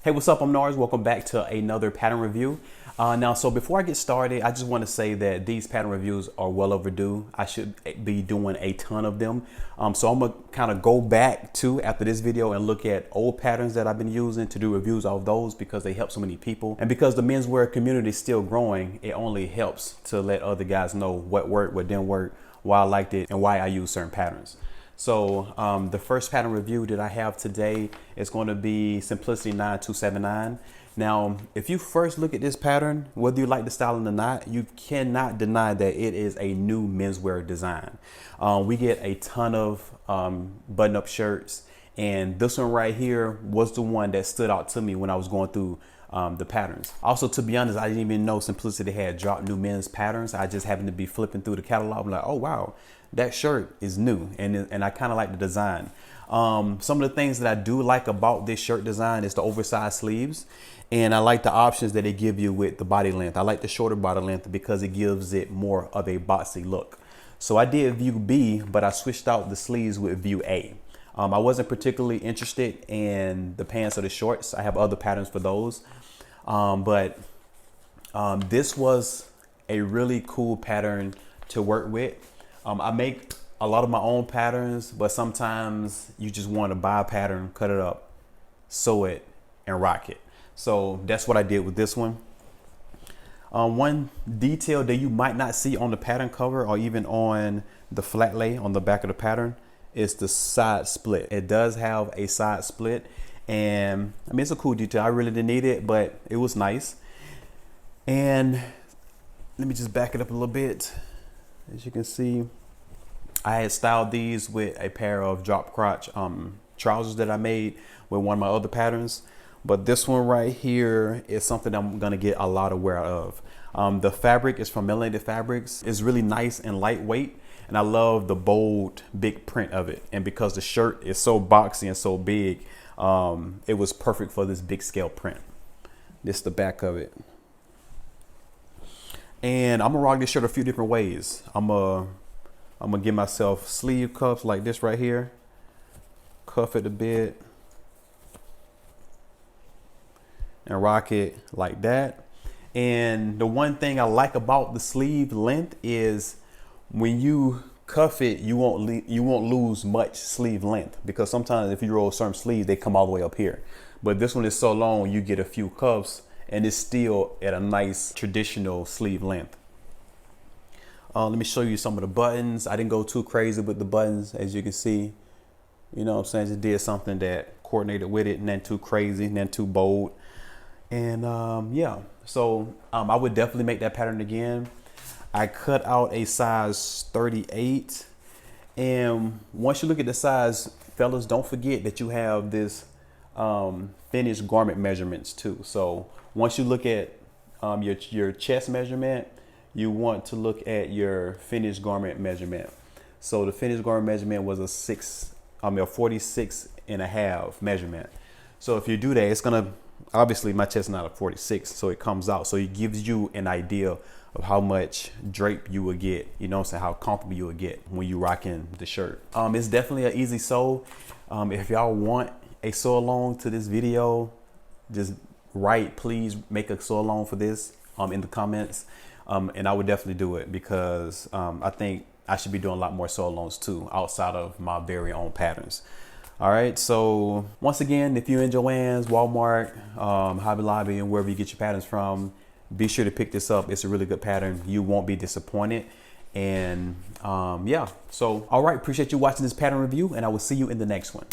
Hey, what's up? I'm Norris. Welcome back to another pattern review. So before I get started, I just want to say that these pattern reviews are well overdue. I should be doing a ton of them. So I'm gonna kind of go back to after this video and look at old patterns that I've been using to do reviews of those because they help so many people. And because the menswear community is still growing, it only helps to let other guys know what worked, what didn't work, why I liked it, and why I use certain patterns. So the first pattern review that I have today is going to be Simplicity 9279. Now, if you first look at this pattern, whether you like the styling or not, you cannot deny that it is a new menswear design. We get a ton of button-up shirts, and this one right here was the one that stood out to me when I was going through the patterns. Also, to be honest, I didn't even know Simplicity had dropped new men's patterns. I just happened to be flipping through the catalog. I'm like, oh wow, that shirt is new, and I kind of like the design. Some of the things that I do like about this shirt design is the oversized sleeves, and I like the options that they give you with the body length. I like the shorter body length because it gives it more of a boxy look. So I did view B, but I switched out the sleeves with view A. I wasn't particularly interested in the pants or the shorts. I have other patterns for those. This was a really cool pattern to work with. I make a lot of my own patterns, but sometimes you just want to buy a pattern, cut it up, sew it, and rock it. So that's what I did with this one. One detail that you might not see on the pattern cover or even on the flat lay on the back of the pattern is the side split. It does have a side split, and I mean, it's a cool detail. I really didn't need it, but it was nice. And let me just back it up a little bit. As you can see, I had styled these with a pair of drop crotch trousers that I made with one of my other patterns. But this one right here is something I'm gonna get a lot of wear out of. The fabric is from Melanated Fabrics. It's really nice and lightweight, and I love the bold, big print of it. And because the shirt is so boxy and so big, it was perfect for this big scale print. This is the back of it. And I'm gonna rock this shirt a few different ways. I'm gonna give myself sleeve cuffs like this right here. Cuff it a bit. And rock it like that. And the one thing I like about the sleeve length is when you cuff it, you won't lose much sleeve length, because sometimes if you roll certain sleeves, they come all the way up here. But this one is so long, you get a few cuffs and it's still at a nice traditional sleeve length. Let me show you some of the buttons. I didn't go too crazy with the buttons, as you can see. You know what I'm saying? Just did something that coordinated with it, nothing too crazy, nothing too bold. And yeah, so I would definitely make that pattern again. I cut out a size 38. And once you look at the size, fellas, don't forget that you have this finished garment measurements too. So once you look at your chest measurement, you want to look at your finished garment measurement. So the finished garment measurement was a 46 and a half measurement. So if you do that, it's gonna, obviously my chest is not a 46, so it comes out. So it gives you an idea of how much drape you would get, you know what I'm saying, how comfortable you would get when you rocking the shirt. It's definitely an easy sew. If y'all want a sew along to this video, just write, please make a sew along for this in the comments. And I would definitely do it, because I think I should be doing a lot more sew alongs too, outside of my very own patterns. All right, so once again, if you're in Joann's, Walmart, Hobby Lobby, and wherever you get your patterns from, be sure to pick this up. It's a really good pattern. You won't be disappointed. And yeah, so all right, appreciate you watching this pattern review, and I will see you in the next one.